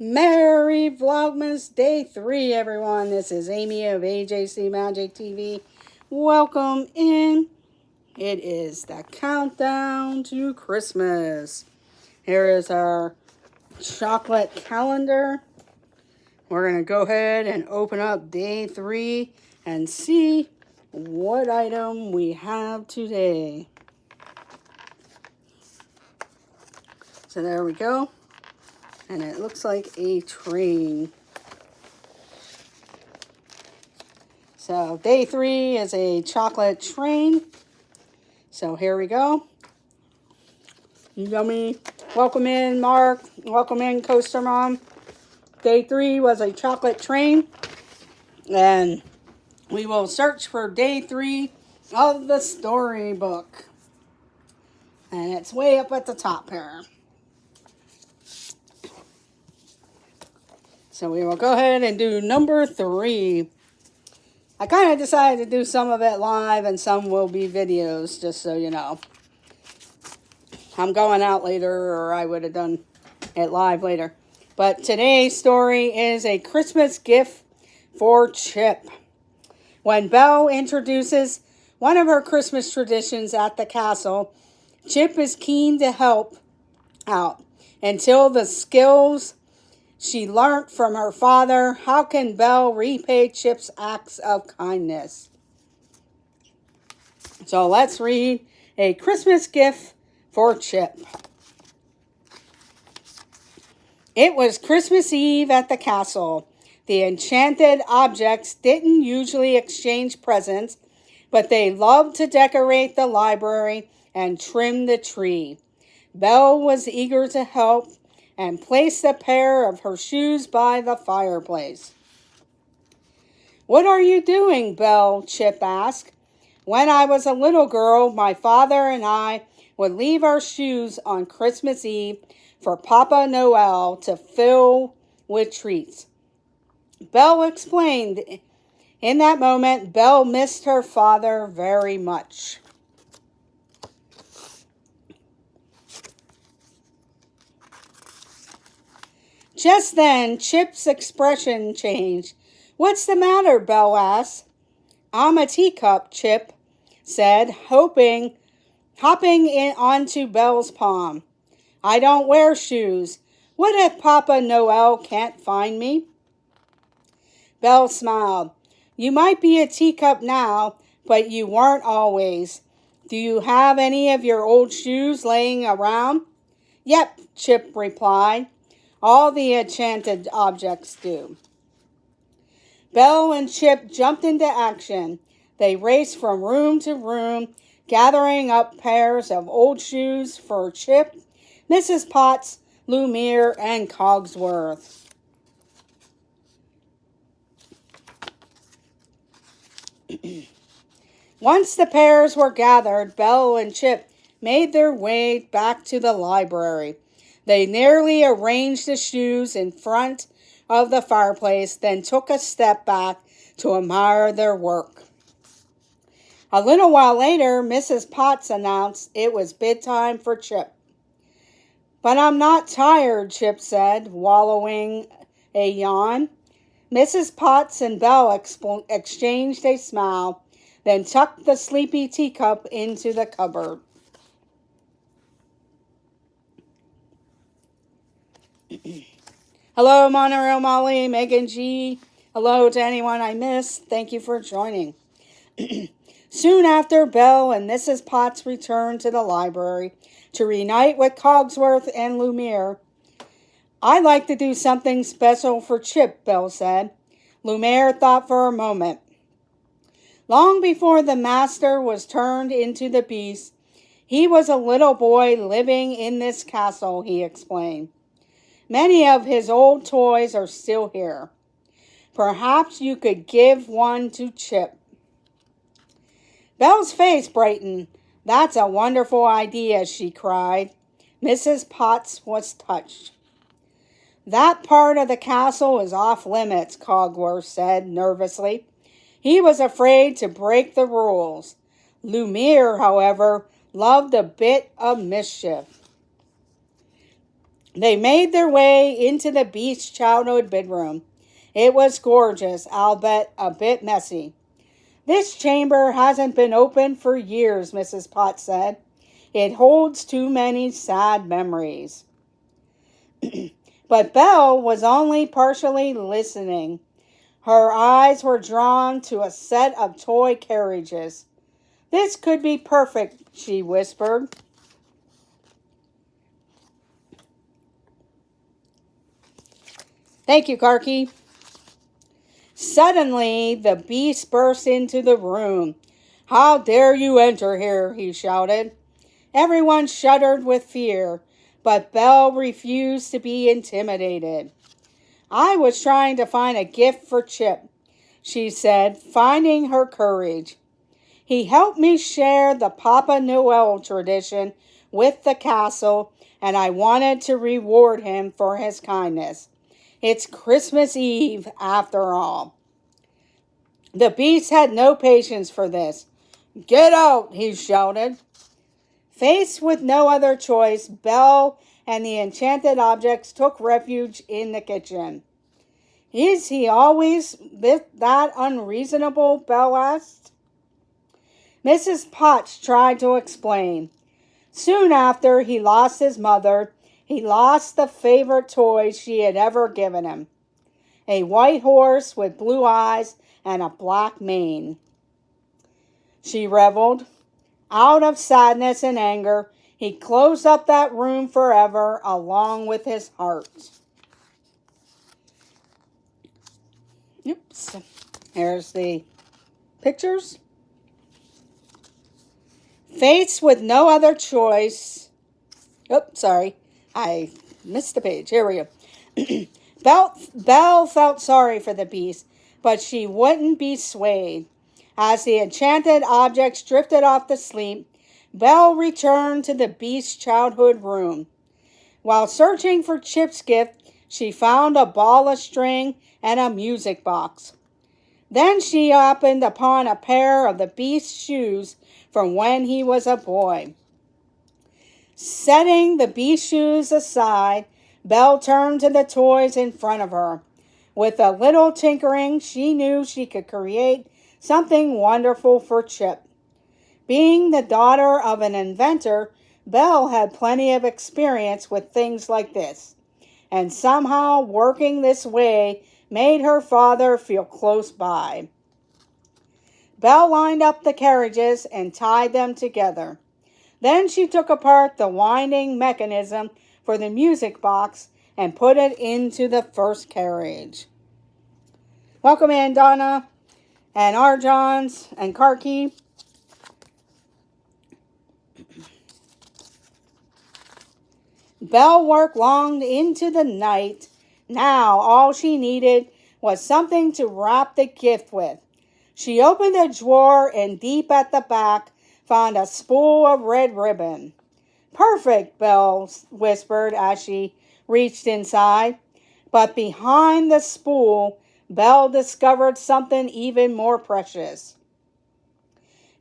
Merry Vlogmas Day 3, everyone. This is Amy of AJC Magic TV. Welcome in. It is the countdown to Christmas. Here is our chocolate calendar. We're going to go ahead and open up Day 3 and see what item we have today. So there we go. And it looks like a train. So Day 3 is a chocolate train. So here we go. Yummy. Welcome in, Mark. Welcome in, Coaster Mom. Day 3 was a chocolate train. And we will search for Day 3 of the storybook. And it's way up at the top here. So we will go ahead and do number 3. I kind of decided to do some of it live and some will be videos, just so you know. I'm going out later, or I would have done it live later. But today's story is a Christmas gift for Chip. When Belle introduces one of her Christmas traditions at the castle, Chip is keen to help out until the skills she learned from her father. How can Belle repay Chip's acts of kindness? So let's read A Christmas Gift for Chip. It was Christmas Eve at the castle. The enchanted objects didn't usually exchange presents, but they loved to decorate the library and trim the tree. Belle was eager to help and placed a pair of her shoes by the fireplace. "What are you doing, Belle?" Chip asked. "When I was a little girl, my father and I would leave our shoes on Christmas Eve for Papa Noel to fill with treats." Belle explained. In that moment, Belle missed her father very much. Just then, Chip's expression changed. "What's the matter?" Belle asked. "I'm a teacup," Chip said, hopping in onto Belle's palm. "I don't wear shoes. What if Papa Noel can't find me?" Belle smiled. "You might be a teacup now, but you weren't always. Do you have any of your old shoes laying around?" "Yep," Chip replied. "All the enchanted objects do." Belle and Chip jumped into action. They raced from room to room, gathering up pairs of old shoes for Chip, Mrs. Potts, Lumiere, and Cogsworth. Once the pairs were gathered, Belle and Chip made their way back to the library. They nearly arranged the shoes in front of the fireplace, then took a step back to admire their work. A little while later, Mrs. Potts announced it was bedtime for Chip. "But I'm not tired," Chip said, wallowing a yawn. Mrs. Potts and Belle exchanged a smile, then tucked the sleepy teacup into the cupboard. Hello, Monorail Molly, Megan G. Hello to anyone I missed. Thank you for joining. Soon after, Belle and Mrs. Potts returned to the library to reunite with Cogsworth and Lumiere. "I'd like to do something special for Chip," Belle said. Lumiere thought for a moment. "Long before the master was turned into the beast, he was a little boy living in this castle," he explained. "Many of his old toys are still here. Perhaps you could give one to Chip." Belle's face brightened. "That's a wonderful idea," she cried. Mrs. Potts was touched. "That part of the castle is off limits," Cogsworth said nervously. He was afraid to break the rules. Lumiere, however, loved a bit of mischief. They made their way into the Beast's childhood bedroom. It was gorgeous, albeit a bit messy. This chamber hasn't been opened for years, Mrs. Potts said. It holds too many sad memories. But Belle was only partially listening. Her eyes were drawn to a set of toy carriages. This could be perfect, she whispered. Thank you, Karki. Suddenly, the Beast burst into the room. How dare you enter here, he shouted. Everyone shuddered with fear, but Belle refused to be intimidated. I was trying to find a gift for Chip, she said, finding her courage. He helped me share the Papa Noel tradition with the castle, and I wanted to reward him for his kindness. It's Christmas Eve, after all. The Beast had no patience for this. Get out, he shouted. Faced with no other choice, Belle and the enchanted objects took refuge in the kitchen. Is he always that unreasonable? Belle asked. Mrs. Potts tried to explain. Soon after he lost his mother, he lost the favorite toy she had ever given him. A white horse with blue eyes and a black mane. She reveled. Out of sadness and anger, he closed up that room forever along with his heart. Oops. Here's the pictures. Faced with no other choice. Oops, sorry. I missed the page. Here we go. Belle felt sorry for the Beast, but she wouldn't be swayed. As the enchanted objects drifted off to sleep, Belle returned to the Beast's childhood room. While searching for Chip's gift, she found a ball of string and a music box. Then she happened upon a pair of the Beast's shoes from when he was a boy. Setting the Beast shoes aside, Belle turned to the toys in front of her. With a little tinkering, she knew she could create something wonderful for Chip. Being the daughter of an inventor, Belle had plenty of experience with things like this, and somehow working this way made her father feel close by. Belle lined up the carriages and tied them together. Then she took apart the winding mechanism for the music box and put it into the first carriage. Welcome in, Donna, and Arjons, and Karki. Belle worked long into the night. Now all she needed was something to wrap the gift with. She opened a drawer and deep at the back found a spool of red ribbon. Perfect, Belle whispered as she reached inside. But behind the spool, Belle discovered something even more precious.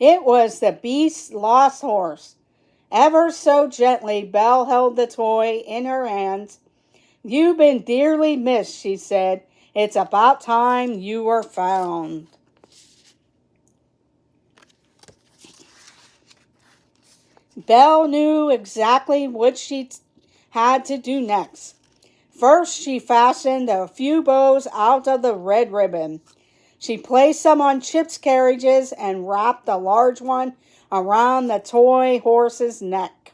It was the Beast's lost horse. Ever so gently, Belle held the toy in her hands. You've been dearly missed, she said. It's about time you were found. Belle knew exactly what she had to do next. First, she fastened a few bows out of the red ribbon. She placed some on Chip's carriages and wrapped a large one around the toy horse's neck.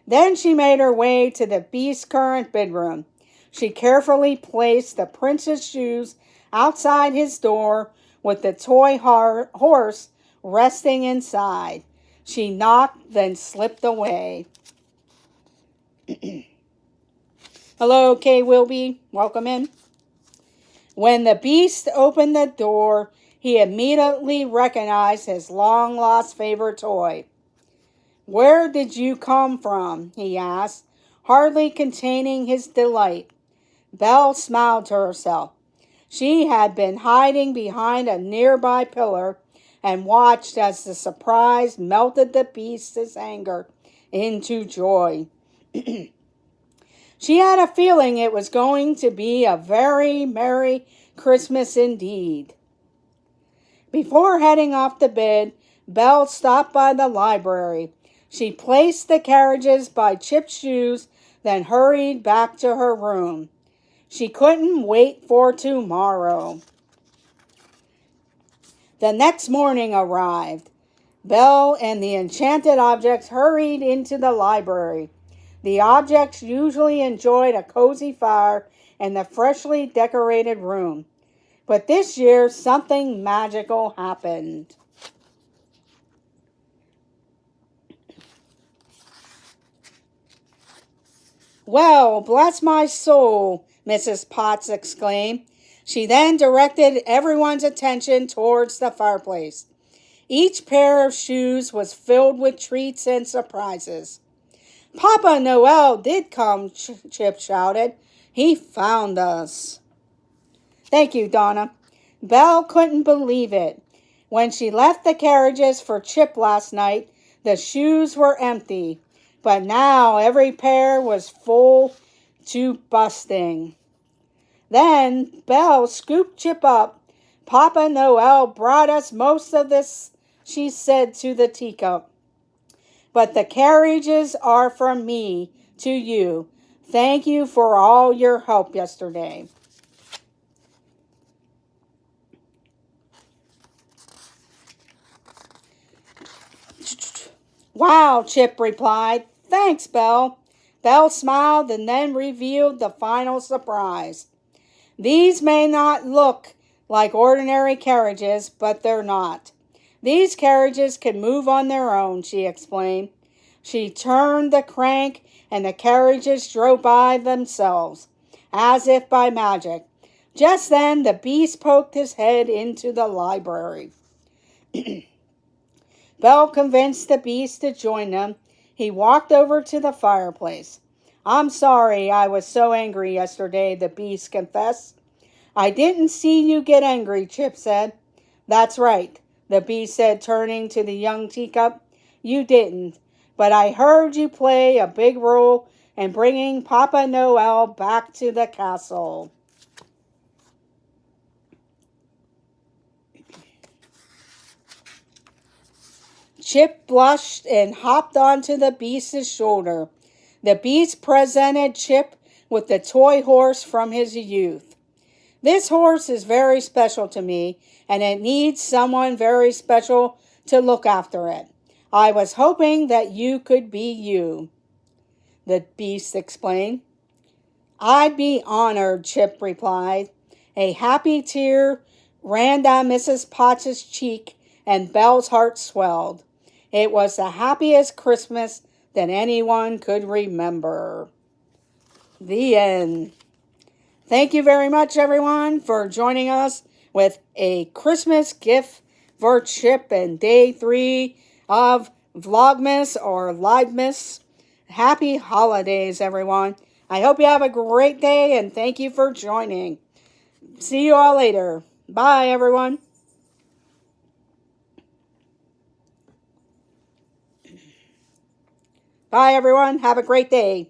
Then she made her way to the Beast's current bedroom. She carefully placed the prince's shoes outside his door with the toy horse resting inside. She knocked, then slipped away. Hello, Kay Wilby. Welcome in. When the Beast opened the door, he immediately recognized his long-lost favorite toy. Where did you come from? He asked, hardly containing his delight. Belle smiled to herself. She had been hiding behind a nearby pillar and watched as the surprise melted the Beast's anger into joy. She had a feeling it was going to be a very Merry Christmas indeed. Before heading off to bed, Belle stopped by the library. She placed the carriages by Chip's shoes, then hurried back to her room. She couldn't wait for tomorrow. The next morning arrived. Belle and the enchanted objects hurried into the library. The objects usually enjoyed a cozy fire and the freshly decorated room. But this year, something magical happened. Well, bless my soul, Mrs. Potts exclaimed. She then directed everyone's attention towards the fireplace. Each pair of shoes was filled with treats and surprises. Papa Noel did come, Chip shouted. He found us. Thank you, Donna. Belle couldn't believe it. When she left the carriages for Chip last night, the shoes were empty. But now every pair was full to busting. Then Belle scooped Chip up. Papa Noel brought us most of this, she said to the teacup. But the carriages are from me to you. Thank you for all your help yesterday. Wow, Chip replied. Thanks, Belle. Belle smiled and then revealed the final surprise. These may not look like ordinary carriages, but they're not. These carriages can move on their own, she explained. She turned the crank and the carriages drove by themselves, as if by magic. Just then the beast poked his head into the library. Belle convinced the beast to join them. He walked over to the fireplace. I'm sorry I was so angry yesterday, the beast confessed. I didn't see you get angry, Chip said. That's right, the beast said, turning to the young teacup. You didn't, but I heard you play a big role in bringing Papa Noel back to the castle. Chip blushed and hopped onto the beast's shoulder. The beast presented Chip with the toy horse from his youth. This horse is very special to me, and it needs someone very special to look after it. I was hoping that you could be you, the beast explained. I'd be honored, Chip replied. A happy tear ran down Mrs. Potts's cheek, and Belle's heart swelled. It was the happiest Christmas that anyone could remember. The end. Thank you very much, everyone, for joining us with a Christmas gift for Chip and day 3 of Vlogmas or Livemas. Happy holidays, everyone. I hope you have a great day, and thank you for joining. See you all later. Bye, everyone. Bye, everyone. Have a great day.